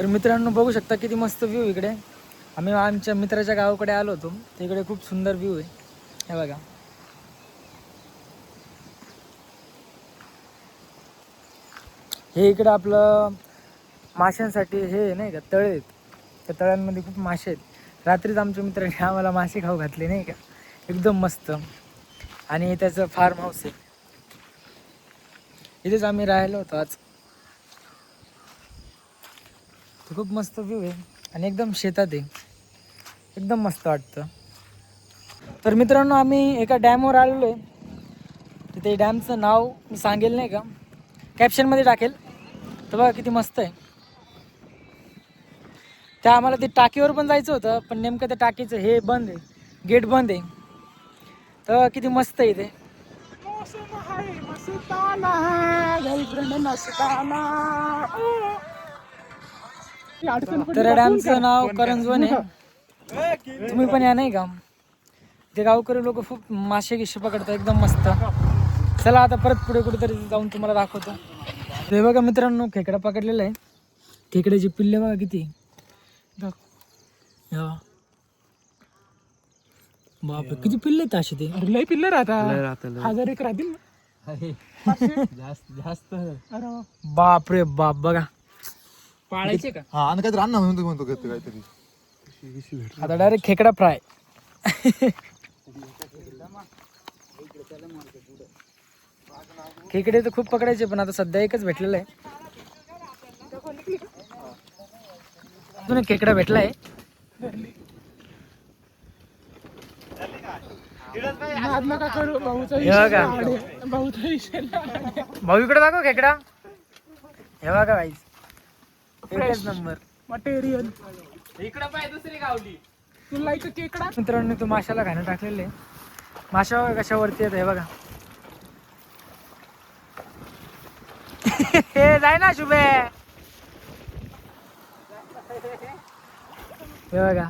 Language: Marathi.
तर मित्रांनो बघू शकता किती मस्त व्ह्यू इकडे. आम्ही आमच्या मित्राच्या गावाकडे आलो होतो, तिकडे खूप सुंदर व्ह्यू आहे. हे बघा, हे इकडं आपलं माशांसाठी हे नाही का तळे आहेत. त्या तळ्यांमध्ये खूप मासे आहेत. रात्रीच आमच्या मित्राने आम्हाला मासे खाऊ घातले नाही का, एकदम मस्त. आणि त्याचं फार्म हाऊस आहे, इथेच आम्ही राहिलो होतो आज. खूप मस्त व्ह्यू आहे आणि एकदम शेतात आहे, एकदम मस्त वाटतं. तर मित्रांनो आम्ही एका डॅमवर आलेलो आहे. तर ते डॅमचं नाव मी सांगेल नाही का, कॅप्शनमध्ये टाकेल. तर बघा किती मस्त आहे. त्या आम्हाला ते टाकीवर पण जायचं होतं, पण नेमकं त्या टाकीचं हे बंद आहे, गेट बंद आहे. तर किती मस्त आहे ते. तर डॅमचं नाव करंजवन आहे. तुम्ही पण या नाही का. ते गावकरी लोक खूप मासे गिशे पकडतात, एकदम मस्त. चला आता परत पुढे कुठेतरी जाऊन तुम्हाला दाखवतो. ते बघा मित्रांनो, खेकडा पकडलेला आहे. खेकड्याची पिल्ले बघा किती. बापरे किती पिल्ले आहेत असे. ते लय पिल्ले राहतात, 1000 एक राहतील जास्त. बापरे बाप बघा. पाळायचे का? हा आणि काहीतरी अन्न म्हणतो घेतो काहीतरी. आता डायरेक्ट खेकडा फ्राय. खेकडे तर खूप पकडायचे, पण आता सध्या एकच भेटलेलं आहे. अजून एक खेकडा भेटलाय. भाऊ इकडे दाखव खेकडा. हे बघा गाईस, एकच नंबर मटेरियल. इकडे पाय दुसरी गावली तुला इथं खेकडा. मित्रांनो तो माशाला घाणं टाकलेले. माशा कशावरती येत हे बघा. हे जाय ना शुभे. हे बघा